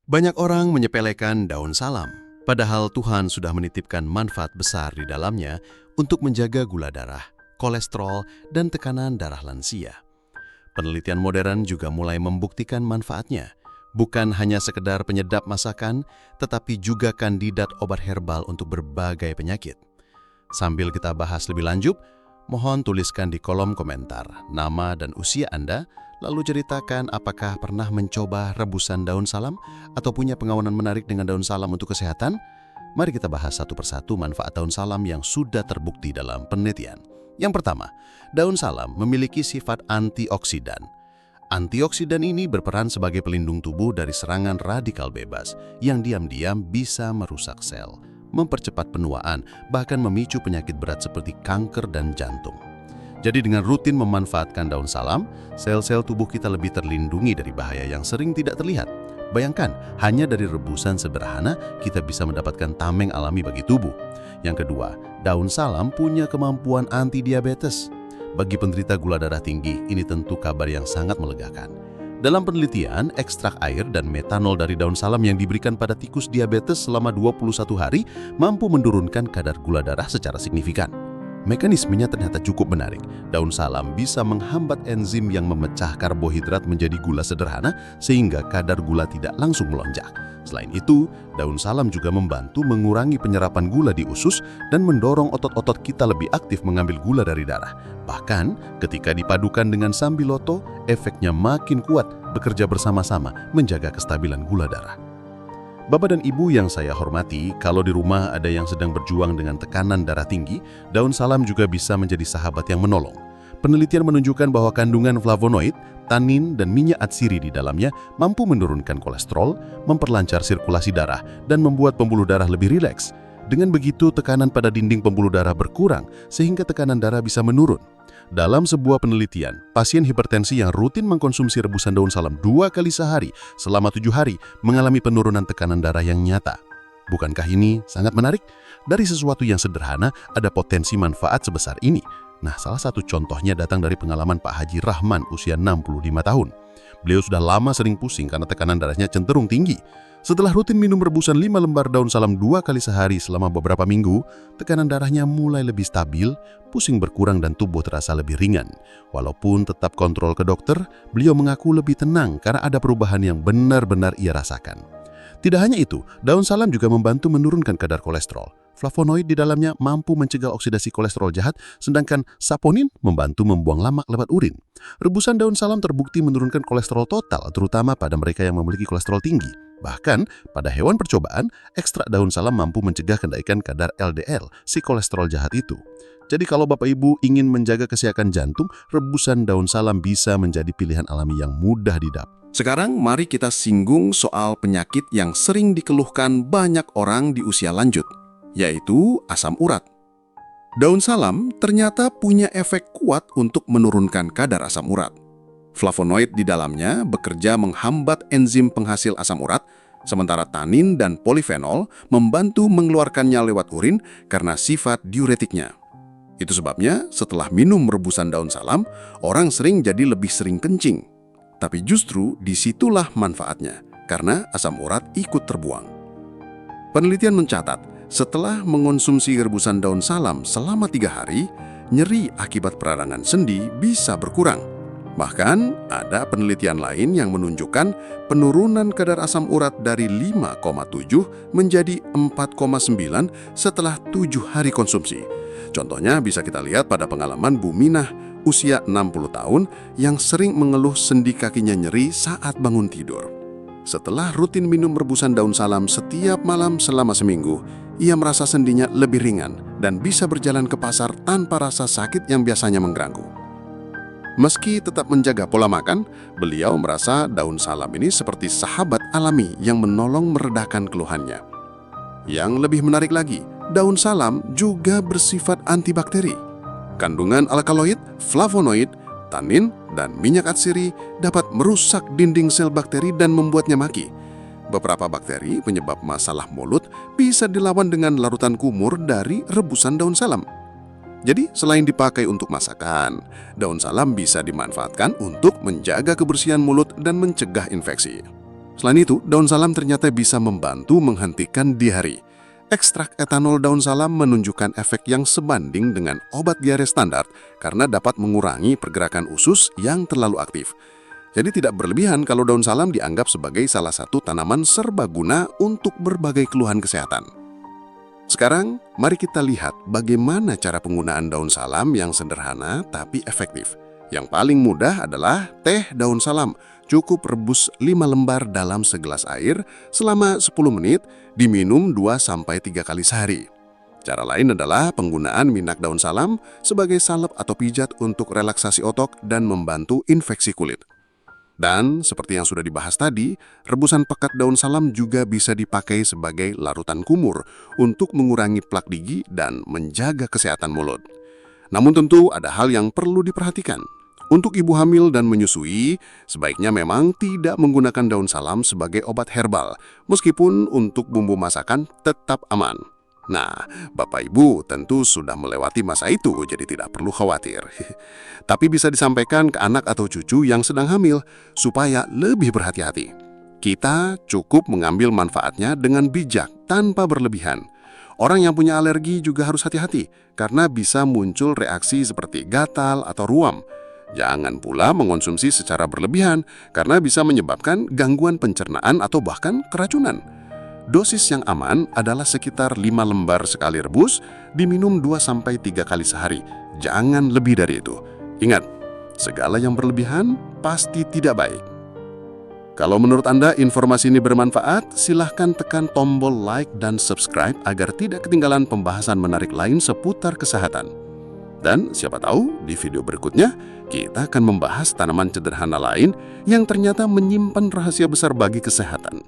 Banyak orang menyepelekan daun salam, padahal Tuhan sudah menitipkan manfaat besar di dalamnya untuk menjaga gula darah, kolesterol, dan tekanan darah lansia. Penelitian modern juga mulai membuktikan manfaatnya, bukan hanya sekedar penyedap masakan, tetapi juga kandidat obat herbal untuk berbagai penyakit. Sambil kita bahas lebih lanjut, mohon tuliskan di kolom komentar nama dan usia Anda, lalu ceritakan apakah pernah mencoba rebusan daun salam atau punya pengalaman menarik dengan daun salam untuk kesehatan. Mari kita bahas satu persatu manfaat daun salam yang sudah terbukti dalam penelitian. Yang pertama, daun salam memiliki sifat antioksidan. Antioksidan ini berperan sebagai pelindung tubuh dari serangan radikal bebas yang diam-diam bisa merusak sel, mempercepat penuaan, bahkan memicu penyakit berat seperti kanker dan jantung. Jadi dengan rutin memanfaatkan daun salam, sel-sel tubuh kita lebih terlindungi dari bahaya yang sering tidak terlihat. Bayangkan, hanya dari rebusan sederhana kita bisa mendapatkan tameng alami bagi tubuh. Yang kedua, daun salam punya kemampuan anti-diabetes. Bagi penderita gula darah tinggi, ini tentu kabar yang sangat melegakan. Dalam penelitian, ekstrak air dan metanol dari daun salam yang diberikan pada tikus diabetes selama 21 hari mampu menurunkan kadar gula darah secara signifikan. Mekanismenya ternyata cukup menarik. Daun salam bisa menghambat enzim yang memecah karbohidrat menjadi gula sederhana sehingga kadar gula tidak langsung melonjak. Selain itu, daun salam juga membantu mengurangi penyerapan gula di usus dan mendorong otot-otot kita lebih aktif mengambil gula dari darah. Bahkan, ketika dipadukan dengan sambiloto, efeknya makin kuat, bekerja bersama-sama menjaga kestabilan gula darah. Bapak dan Ibu yang saya hormati, kalau di rumah ada yang sedang berjuang dengan tekanan darah tinggi, daun salam juga bisa menjadi sahabat yang menolong. Penelitian menunjukkan bahwa kandungan flavonoid, tanin, dan minyak atsiri di dalamnya mampu menurunkan kolesterol, memperlancar sirkulasi darah, dan membuat pembuluh darah lebih rileks. Dengan begitu, tekanan pada dinding pembuluh darah berkurang, sehingga tekanan darah bisa menurun. Dalam sebuah penelitian, pasien hipertensi yang rutin mengkonsumsi rebusan daun salam 2 kali sehari selama 7 hari mengalami penurunan tekanan darah yang nyata. Bukankah ini sangat menarik? Dari sesuatu yang sederhana, ada potensi manfaat sebesar ini. Nah, salah satu contohnya datang dari pengalaman Pak Haji Rahman usia 65 tahun. Beliau sudah lama sering pusing karena tekanan darahnya cenderung tinggi. Setelah rutin minum rebusan 5 lembar daun salam 2 kali sehari selama beberapa minggu, tekanan darahnya mulai lebih stabil, pusing berkurang dan tubuh terasa lebih ringan. Walaupun tetap kontrol ke dokter, beliau mengaku lebih tenang karena ada perubahan yang benar-benar ia rasakan. Tidak hanya itu, daun salam juga membantu menurunkan kadar kolesterol. Flavonoid di dalamnya mampu mencegah oksidasi kolesterol jahat, sedangkan saponin membantu membuang lemak lewat urin. Rebusan daun salam terbukti menurunkan kolesterol total, terutama pada mereka yang memiliki kolesterol tinggi. Bahkan, pada hewan percobaan, ekstrak daun salam mampu mencegah kenaikan kadar LDL, si kolesterol jahat itu. Jadi kalau Bapak Ibu ingin menjaga kesehatan jantung, rebusan daun salam bisa menjadi pilihan alami yang mudah didapat. Sekarang mari kita singgung soal penyakit yang sering dikeluhkan banyak orang di usia lanjut, yaitu asam urat. Daun salam ternyata punya efek kuat untuk menurunkan kadar asam urat. Flavonoid di dalamnya bekerja menghambat enzim penghasil asam urat, sementara tanin dan polifenol membantu mengeluarkannya lewat urin karena sifat diuretiknya. Itu sebabnya setelah minum rebusan daun salam, orang sering jadi lebih sering kencing. Tapi justru disitulah manfaatnya, karena asam urat ikut terbuang. Penelitian mencatat, setelah mengonsumsi rebusan daun salam selama 3 hari, nyeri akibat peradangan sendi bisa berkurang. Bahkan, ada penelitian lain yang menunjukkan penurunan kadar asam urat dari 5,7 menjadi 4,9 setelah 7 hari konsumsi. Contohnya bisa kita lihat pada pengalaman Bu Minah, usia 60 tahun, yang sering mengeluh sendi kakinya nyeri saat bangun tidur. Setelah rutin minum rebusan daun salam setiap malam selama seminggu, ia merasa sendinya lebih ringan dan bisa berjalan ke pasar tanpa rasa sakit yang biasanya mengganggu. Meski tetap menjaga pola makan, beliau merasa daun salam ini seperti sahabat alami yang menolong meredakan keluhannya. Yang lebih menarik lagi, daun salam juga bersifat antibakteri. Kandungan alkaloid, flavonoid, tanin, dan minyak atsiri dapat merusak dinding sel bakteri dan membuatnya mati. Beberapa bakteri penyebab masalah mulut bisa dilawan dengan larutan kumur dari rebusan daun salam. Jadi, selain dipakai untuk masakan, daun salam bisa dimanfaatkan untuk menjaga kebersihan mulut dan mencegah infeksi. Selain itu, daun salam ternyata bisa membantu menghentikan diare. Ekstrak etanol daun salam menunjukkan efek yang sebanding dengan obat diare standar karena dapat mengurangi pergerakan usus yang terlalu aktif. Jadi tidak berlebihan kalau daun salam dianggap sebagai salah satu tanaman serbaguna untuk berbagai keluhan kesehatan. Sekarang, mari kita lihat bagaimana cara penggunaan daun salam yang sederhana tapi efektif. Yang paling mudah adalah teh daun salam. Cukup rebus 5 lembar dalam segelas air selama 10 menit, diminum 2-3 kali sehari. Cara lain adalah penggunaan minyak daun salam sebagai salep atau pijat untuk relaksasi otot dan membantu infeksi kulit. Dan seperti yang sudah dibahas tadi, rebusan pekat daun salam juga bisa dipakai sebagai larutan kumur untuk mengurangi plak gigi dan menjaga kesehatan mulut. Namun tentu ada hal yang perlu diperhatikan. Untuk ibu hamil dan menyusui, sebaiknya memang tidak menggunakan daun salam sebagai obat herbal, meskipun untuk bumbu masakan tetap aman. Nah, Bapak Ibu tentu sudah melewati masa itu, jadi tidak perlu khawatir. Tapi bisa disampaikan ke anak atau cucu yang sedang hamil, supaya lebih berhati-hati. Kita cukup mengambil manfaatnya dengan bijak, tanpa berlebihan. Orang yang punya alergi juga harus hati-hati, karena bisa muncul reaksi seperti gatal atau ruam. Jangan pula mengonsumsi secara berlebihan karena bisa menyebabkan gangguan pencernaan atau bahkan keracunan. Dosis yang aman adalah sekitar 5 lembar sekali rebus, diminum 2-3 kali sehari. Jangan lebih dari itu. Ingat, segala yang berlebihan pasti tidak baik. Kalau menurut Anda informasi ini bermanfaat, silahkan tekan tombol like dan subscribe agar tidak ketinggalan pembahasan menarik lain seputar kesehatan. Dan siapa tahu di video berikutnya kita akan membahas tanaman sederhana lain yang ternyata menyimpan rahasia besar bagi kesehatan.